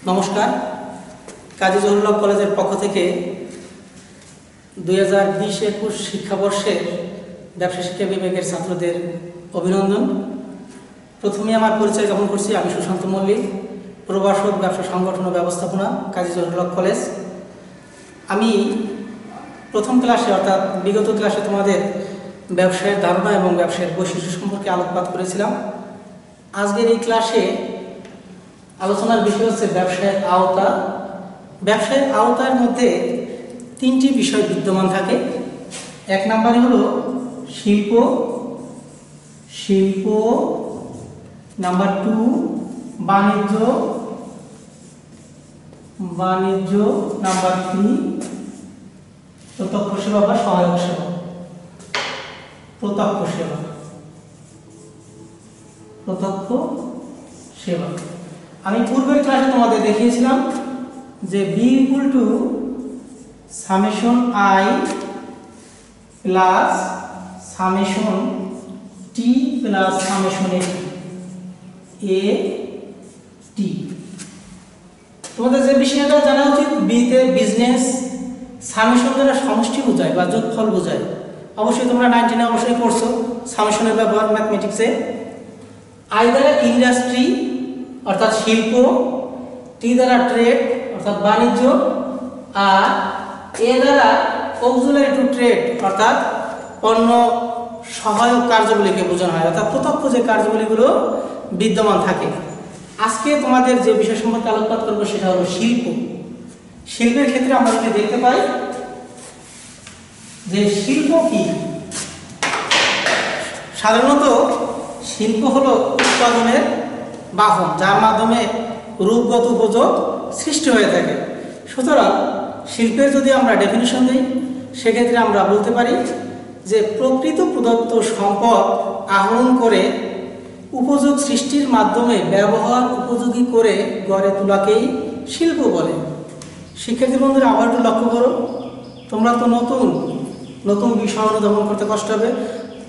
নমস্কার। কাজী জহুরুল হক কলেজের পক্ষ থেকে 2020-21 শিক্ষাবর্ষে ব্যবসা শিক্ষা বিভাগের ছাত্রদের অভিনন্দন। প্রথমে আমার পরিচয় গ্রহণ করছি। আমি সুশান্ত মল্লিক, প্রভাষক, ব্যবসা সংগঠন ও ব্যবস্থাপনা, কাজী জহুরুল হক কলেজ। আমি প্রথম ক্লাসে অর্থাৎ বিগত ক্লাসে তোমাদের ব্যবসায়ের ধারণা এবং ব্যবসায়ের বৈশিষ্ট্য সম্পর্কে আলোকপাত করেছিলাম। আজকের এই ক্লাসে আলোচনার বিষয় হচ্ছে ব্যবসায়ের আওতা। ব্যবসায়ের আওতার মধ্যে তিনটি বিষয় বিদ্যমান থাকে। এক নম্বরে হলো শিল্প, নাম্বার 2 বাণিজ্য, নাম্বার 3 প্রত্যক্ষ সেবা বা সহায়ক সেবা, প্রত্যক্ষ সেবা। আমি পূর্বের ক্লাসে তোমাদের দেখিয়েছিলাম যে B = summation I plus summation T plus summation A T। তোমাদের যে বিষয়টা জানা উচিত, বি তে বিজনেস, সামেশন দ্বারা সমষ্টি বোঝায় বা যোগফল বোঝায়। অবশ্যই তোমরা 19-এ অবশ্যই পড়ছো সামেশনের ব্যবহার ম্যাথমেটিক্সে। আই দ্বারা ইন্ডাস্ট্রি অর্থাৎ শিল্প, টি দ্বারা ট্রেড অর্থাৎ বাণিজ্য, আর এ দ্বারা অক্সিলারি টু ট্রেড অর্থাৎ পণ্য সহায়ক কার্যগুলিকে বোঝানো হয়, অর্থাৎ প্রত্যক্ষ যে কার্যগুলিগুলো বিদ্যমান থাকে। আজকে তোমাদের যে বিষয় সম্পর্কে আলোকপাত করবো সেটা হলো শিল্প। শিল্পের ক্ষেত্রে আমরা যদি দেখতে পাই যে শিল্প কি, সাধারণত শিল্প হলো উৎপাদনের বাহন, যার মাধ্যমে রূপগত উপযোগ সৃষ্টি হয়ে থাকে। সুতরাং শিল্পের যদি আমরা ডেফিনিশন দিই, সেক্ষেত্রে আমরা বলতে পারি যে প্রকৃত প্রদত্ত সম্পদ আহরণ করে উপযোগ সৃষ্টির মাধ্যমে ব্যবহার উপযোগী করে গড়ে তোলাকেই শিল্প বলে। শিক্ষার্থী বন্ধুরা, আবার একটু লক্ষ্য করো, তোমরা তো নতুন বিষয় অনুধাবন করতে কষ্ট হবে।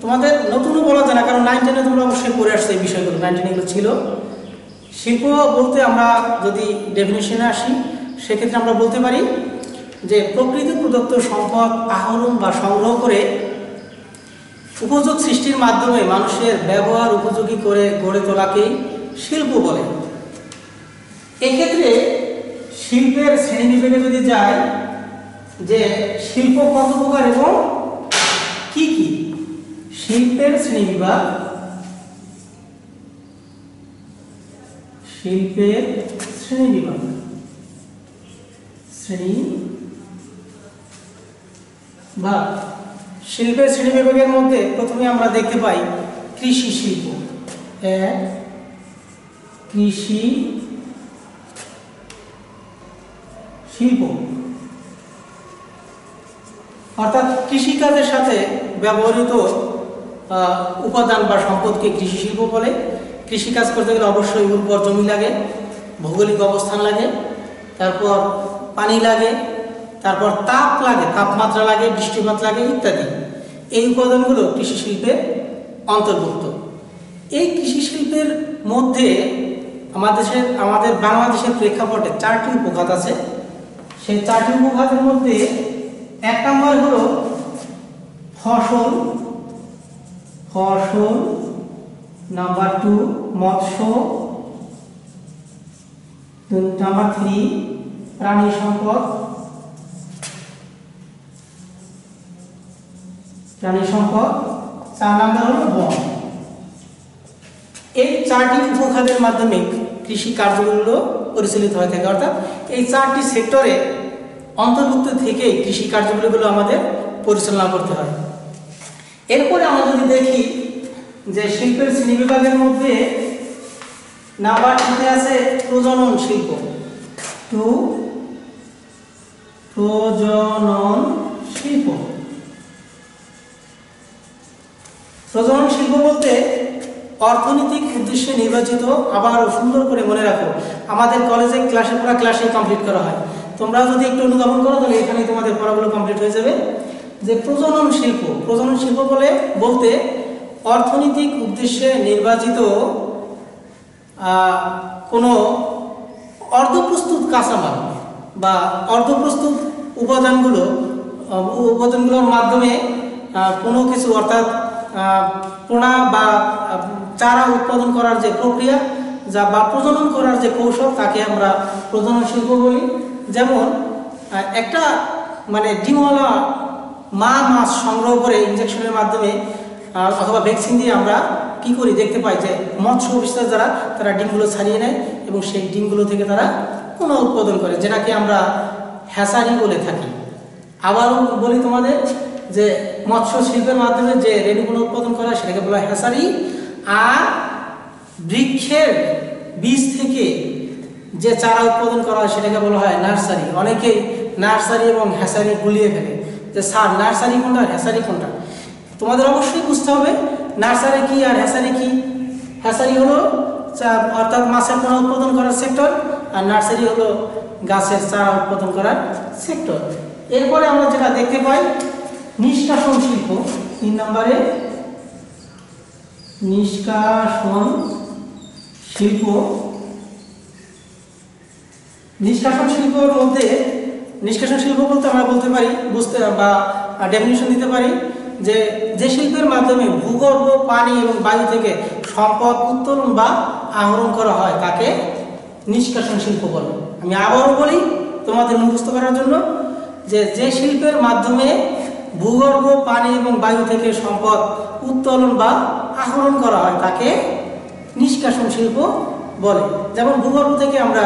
তোমাদের নতুনও বলা যায় না, কারণ 19-এ তোমরা অবশ্যই পড়ে আসছো এই বিষয়গুলো, 19-এ এগুলো ছিল। শিল্প বলতে আমরা যদি ডেফিনিশনে আসি, সেক্ষেত্রে আমরা বলতে পারি যে প্রকৃত প্রদত্ত সম্পদ আহরণ বা সংগ্রহ করে উপযোগ সৃষ্টির মাধ্যমে মানুষের ব্যবহার উপযোগী করে গড়ে তোলাকেই শিল্প বলে। এক্ষেত্রে শিল্পের শ্রেণীবিভাগে যদি যায় যে শিল্প কত প্রকার এবং কি কি, শিল্পের শ্রেণীবিভাগ, শিল্পের শ্রেণীবিভাগের মধ্যে প্রথমে আমরা দেখতে পাই কৃষি শিল্প। কৃষি শিল্প অর্থাৎ কৃষিকাজের সাথে ব্যবহৃত উপাদান বা সম্পদকে কৃষি শিল্প বলে। কৃষিকাজ করতে গেলে অবশ্যই উর্বর জমি লাগে, ভৌগোলিক অবস্থান লাগে, তারপর পানি লাগে, তারপর তাপমাত্রা লাগে, বৃষ্টিপাত লাগে ইত্যাদি। এই উপাদানগুলো কৃষি শিল্পের অন্তর্ভুক্ত। এই কৃষি শিল্পের মধ্যে আমাদের বাংলাদেশের প্রেক্ষাপটে 4টি উপখাত আছে। সেই 4টি উপখাতের মধ্যে 1 নম্বর হলো ফসল, নাম্বার 2 মৎস্য, নাম্বার 3 প্রাণী সম্পদ, 4 নম্বর হলো বন। এই 4টি উপখাতের মাধ্যমে কৃষি কার্যগুলো পরিচালিত হয়ে থাকে, অর্থাৎ এই 4টি সেক্টরে অন্তর্ভুক্ত থেকে কৃষি কার্যগুলো আমাদের পরিচালনা করতে হয়। এরপরে আমরা যদি দেখি যে শিল্পের শ্রেণীবিভাগের মধ্যে নাম্বার 2 আছে প্রজনন শিল্প। প্রজনন শিল্প বলতে অর্থনৈতিক উদ্দেশ্যে নির্বাচিত, আবার সুন্দর করে মনে রাখো আমাদের কলেজে ক্লাসে কমপ্লিট করা হয়। তোমরা যদি একটু অনুধাবন করো তাহলে এখানেই তোমাদের পড়াগুলো কমপ্লিট হয়ে যাবে। যে প্রজনন শিল্প বলতে অর্থনৈতিক উদ্দেশ্যে নির্বাচিত কোনো অর্ধপ্রস্তুত কাঁচামাল বা অর্ধপ্রস্তুত উপাদানগুলোর মাধ্যমে কোনো কিছু অর্থাৎ পোনা বা চারা উৎপাদন করার যে প্রক্রিয়া বা প্রজনন করার যে কৌশল তাকে আমরা প্রজনন শিল্প বলি। যেমন একটা মানে ডিমওয়ালা মাছ সংগ্রহ করে ইনজেকশনের মাধ্যমে অথবা ভ্যাকসিন দিয়ে আমরা কি করি দেখতে পাই যে মৎস্য অফিসার যারা তারা ডিমগুলো ছাড়িয়ে নেয় এবং সেই ডিমগুলো থেকে তারা পোনা উৎপাদন করে, যেটাকে আমরা হ্যাচারি বলে থাকি। আবারও বলি তোমাদের যে মৎস্য শিল্পের মাধ্যমে যে রেণুগুলো উৎপাদন করা হয় সেটাকে বলা হয় হ্যাচারি। আর বৃক্ষের বীজ থেকে যে চারা উৎপাদন করা হয় সেটাকে বলা হয় নার্সারি। অনেকেই নার্সারি এবং হ্যাচারি গুলিয়ে ফেলে যে স্যার নার্সারি কোনটা হ্যাচারি কোনটা। তোমাদের অবশ্যই বুঝতে হবে নার্সারি কি আর হ্যাচারি কি। হ্যাচারি হলো অর্থাৎ মাছের পোনা উৎপাদন করার সেক্টর, আর নার্সারি হলো গাছের চারা উৎপাদন করার সেক্টর। এরপরে আমরা যেটা দেখতে পাই নিষ্কাশন শিল্প, 3 নম্বরে নিষ্কাশন শিল্প। নিষ্কাশন শিল্পের মধ্যে নিষ্কাশন শিল্প বলতে আমরা বলতে পারি বুঝতে বা ডেফিনিশন দিতে পারি যে শিল্পের মাধ্যমে ভূগর্ভ পানি এবং বায়ু থেকে সম্পদ উত্তোলন বা আহরণ করা হয় তাকে নিষ্কাশন শিল্প বলে। আমি আবারও বলি তোমাদের মুখস্থ করার জন্য যে শিল্পের মাধ্যমে ভূগর্ভ পানি এবং বায়ু থেকে সম্পদ উত্তোলন বা আহরণ করা হয় তাকে নিষ্কাশন শিল্প বলে। যেমন ভূগর্ভ থেকে আমরা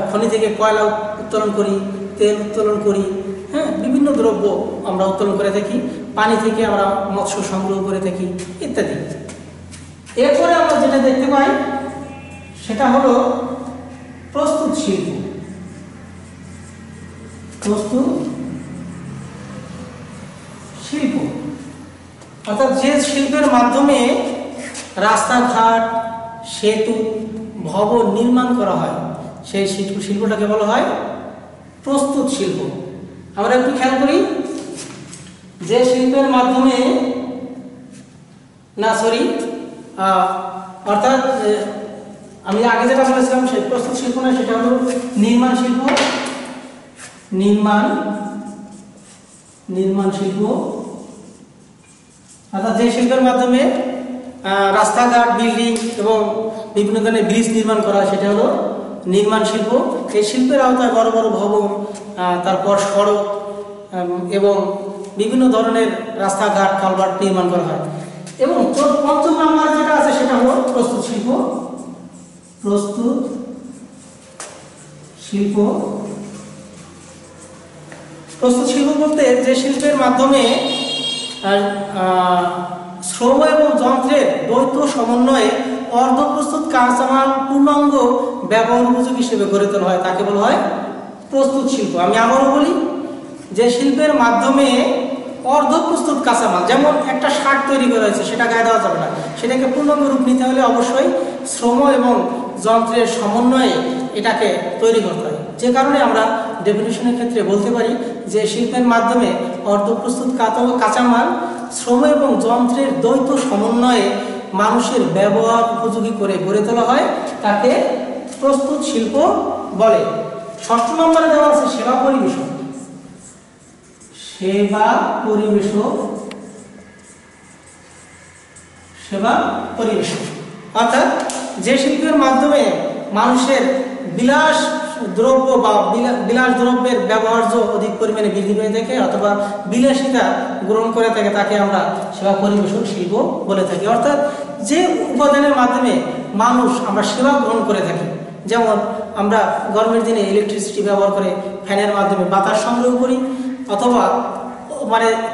খনি থেকে কয়লা উত্তোলন করি, তেল উত্তোলন করি, হ্যাঁ, বিভিন্ন দ্রব্য আমরা উত্তোলন করে থাকি, পানি থেকে আমরা মৎস্য সংগ্রহ করে থাকি ইত্যাদি। এরপরে আমরা যেটা দেখতে পাই সেটা হলো প্রস্তুত শিল্প। প্রস্তুত শিল্প অর্থাৎ যে শিল্পের মাধ্যমে রাস্তাঘাট, সেতু, ভবন নির্মাণ করা হয় সেই শিল্পটাকে বলা হয় প্রস্তুত শিল্প। আমরা একটু খেয়াল করি যে শিল্পের মাধ্যমে অর্থাৎ আমি আগে যেটা বলেছিলাম সেই প্রস্তুত শিল্প না, সেটা হলো নির্মাণ শিল্প। নির্মাণ শিল্প অর্থাৎ যে শিল্পের মাধ্যমে রাস্তাঘাট, বিল্ডিং এবং বিভিন্ন ধরনের ব্রিজ নির্মাণ করা হয় সেটা হলো নির্মাণ শিল্প। এই শিল্পের আওতায় বড় বড় ভবন, তারপর সড়ক এবং বিভিন্ন ধরনের রাস্তাঘাট, কালভার্ট নির্মাণ করা হয়। এবং 5 নম্বর যেটা আছে সেটা হলো প্রস্তুত শিল্প। প্রস্তুত শিল্প প্রস্তুত শিল্প বলতে যে শিল্পের মাধ্যমে শ্রম এবং যন্ত্রের দ্বৈত সমন্বয়ে অর্ধপ্রস্তুত কাঁচামাল পূর্ণাঙ্গ ব্যবহার উপযোগী হিসেবে গড়ে তোলা হয় তাকে বলা হয় প্রস্তুত শিল্প। আমি আবারও বলি যে শিল্পের মাধ্যমে অর্ধপ্রস্তুত কাঁচামাল, যেমন একটা শার্ট তৈরি করা হয়েছে সেটা গায়ে দেওয়া যাবে না, সেটাকে পূর্ণাঙ্গ রূপ নিতে হলে অবশ্যই শ্রম এবং যন্ত্রের সমন্বয়ে এটাকে তৈরি করতে হয়। যে কারণে আমরা ডেফিনিশনের ক্ষেত্রে বলতে পারি যে শিল্পের মাধ্যমে অর্ধপ্রস্তুত কাঁচামাল শ্রম এবং যন্ত্রের দ্বৈত সমন্বয়ে মানুষের ব্যবহার উপযোগী করে গড়ে তোলা হয় তাকে প্রস্তুত শিল্প বলে। 6 নম্বরে দেওয়া আছে সেবা পরিবেশক। সেবা পরিবেশক অর্থাৎ যে শিল্পের মাধ্যমে মানুষের বিলাস দ্রব্য বা বিলাস দ্রব্যের ব্যবহার্য অধিক পরিমাণে বৃদ্ধি পেয়ে থাকে অথবা বিলাসিতা গ্রহণ করে থাকে তাকে আমরা সেবা পরিবেশক শিল্প বলে থাকি। অর্থাৎ যে উপাদানের মাধ্যমে আমরা সেবা গ্রহণ করে থাকি, যেমন আমরা গরমের দিনে ইলেকট্রিসিটি ব্যবহার করে ফ্যানের মাধ্যমে বাতাস সংগ্রহ করি, অথবা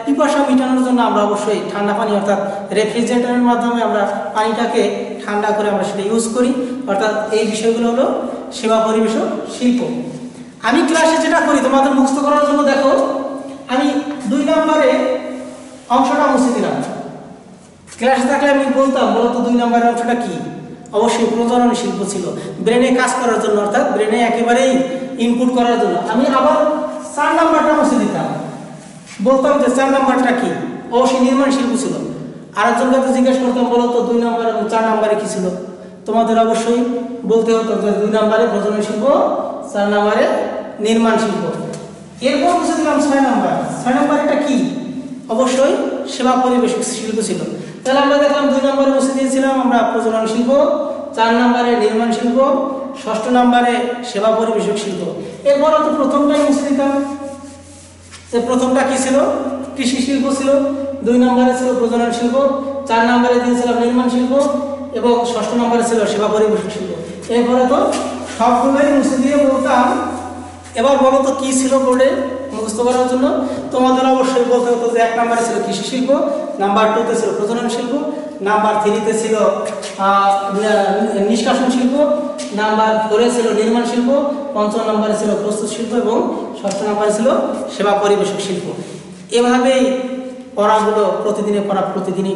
পিপাসা মেটানোর জন্য আমরা অবশ্যই ঠান্ডা পানি অর্থাৎ রেফ্রিজারেটরের মাধ্যমে আমরা পানিটাকে ঠান্ডা করে আমরা সেটা ইউজ করি। অর্থাৎ এই বিষয়গুলো হলো সেবা পরিবেশক শিল্প। আমি ক্লাসে যেটা করি তোমাদের মুখস্থ করার জন্য, দেখো আমি 2 নম্বরে অংশটা মুছে দিলাম। ক্লাসে থাকলে আমি বলতাম বলতো 2 নম্বরের অংশটা কি, অবশ্যই প্রজনন শিল্প ছিল, ব্রেনে কাজ করার জন্য অর্থাৎ ব্রেনে একেবারেই ইনপুট করার জন্য। আমি আবার 4 নম্বরটা মুছে দিতাম, বলতাম যে 4 নম্বরটা কি, অবশ্যই নির্মাণ শিল্প ছিল। আরেকজনকে তো জিজ্ঞেস করতাম বলতো 2 নম্বর এবং 4 নম্বরে কি ছিল, তোমাদের অবশ্যই বলতে হতো যে 2 নম্বরে প্রজনন শিল্প, 4 নম্বরে নির্মাণ শিল্প। এরপর বুঝে দিলাম 6 নম্বর। 6 নম্বর এটা কি? অবশ্যই সেবা পরিবেশক শিল্প ছিল। তাহলে আমরা দেখলাম 2 নম্বরে বসে দিয়েছিলাম আমরা প্রজনন শিল্প, 4 নম্বরে নির্মাণ শিল্প, 6 নম্বরে সেবা পরিবেশক শিল্প। এরপর তো প্রথমটাই মুছে দিতাম। যে প্রথমটা কি ছিল? কৃষি শিল্প ছিল। 2 নম্বরে ছিল প্রজনন শিল্প, 4 নম্বরে দিয়েছিলাম নির্মাণ শিল্প এবং 6 নম্বরে ছিল সেবা পরিবেশক শিল্প। এরপরে তো সবগুলোই মুছে দিয়ে বলতাম। এবার বলো তো কি ছিল বোর্ডে মুখস্থ করার জন্য? তোমাদের অবশ্যই বলতে হতো যে 1 নম্বরে ছিল কৃষি শিল্প, নাম্বার 2তে ছিল প্রজনন শিল্প, নাম্বার 3তে ছিল নিষ্কাশন শিল্প, নাম্বার 4এ ছিল নির্মাণ শিল্প, 5 নম্বরে ছিল প্রস্তুত শিল্প এবং 6 নম্বরে ছিল সেবা পরিবেশক শিল্প। এভাবেই পড়াগুলো প্রতিদিনই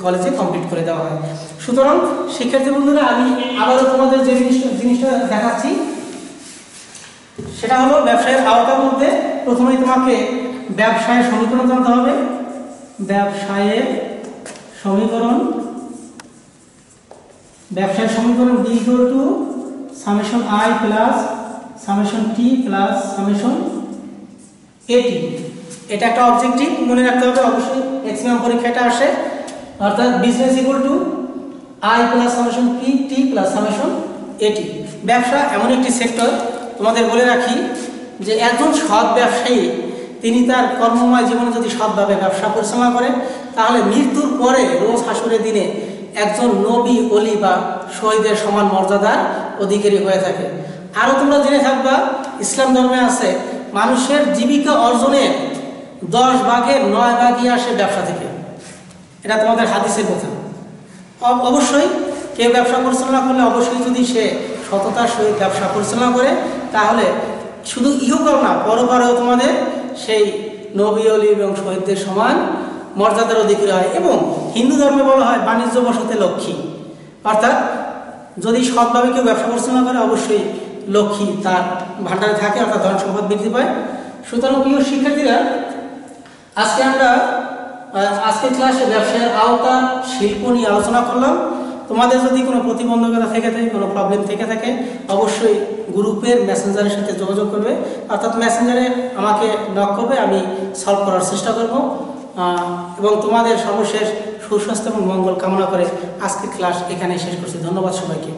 কলেজে কমপ্লিট করে দেওয়া হয়। সুতরাং শিক্ষার্থী বন্ধুরা, আমি আবারও তোমাদের যে জিনিসটা দেখাচ্ছি সেটা হলো ব্যবসায়ের আওতার মধ্যে প্রথমেই তোমাকে ব্যবসায়ের সমীকরণ জানতে হবে। ব্যবসায়ের সমীকরণ B = summation I plus summation T plus summation AT। এটা একটা অবজেক্টিভ, মনে রাখতে হবে অবশ্যই, ম্যাক্সিমাম পরীক্ষাটা আসে। অর্থাৎ business = I plus summation PT plus summation AT। ব্যবসা এমন একটি সেক্টর, তোমাদের বলে রাখি যে একজন সৎ ব্যবসায়ী তিনি তার কর্মময় জীবনে যদি সৎভাবে ব্যবসা পরিচালনা করে তাহলে মৃত্যুর পরে রোজ হাসরের দিনে একজন নবী, ওলি বা শহীদের সমান মর্যাদার অধিকারী হয়ে থাকে। আরও তোমরা জেনে থাকবা, ইসলাম ধর্মে আছে মানুষের জীবিকা অর্জনের 10 ভাগের 9 ভাগই আসে ব্যবসা থেকে। এটা তোমাদের হাদিসের কথা। অবশ্যই কেউ ব্যবসা পরিচালনা করলে অবশ্যই যদি সে সততার সহিত ব্যবসা পরিচালনা করে তাহলে শুধু ইহকাল না পরকালেও তোমাদের সেই নবী, ওলি এবং শহীদদের সমান মর্যাদার অধিকারী হয়। এবং হিন্দু ধর্মে বলা হয় বাণিজ্য বশতে লক্ষ্মী, অর্থাৎ যদি সৎভাবে কেউ ব্যবসা পরিচালনা করে অবশ্যই লক্ষ্মী তার ভাণ্ডারে থাকে, অর্থাৎ ধন সম্পদ বৃদ্ধি পায়। সুতরাং প্রিয় শিক্ষার্থীরা, আজকের ক্লাসে ব্যবসায়ের আওতা শিল্প নিয়ে আলোচনা করলাম। তোমাদের যদি কোনো প্রতিবন্ধকতা থেকে থাকে, কোনো প্রবলেম থেকে থাকে অবশ্যই গ্রুপের মেসেঞ্জারের সাথে যোগাযোগ করবে, অর্থাৎ মেসেঞ্জারে আমাকে নক করবে, আমি সলভ করার চেষ্টা করব। এবং তোমাদের সর্বশেষ সুস্বাস্থ্য এবং মঙ্গল কামনা করে আজকের ক্লাস এখানে শেষ করছি। ধন্যবাদ সবাইকে।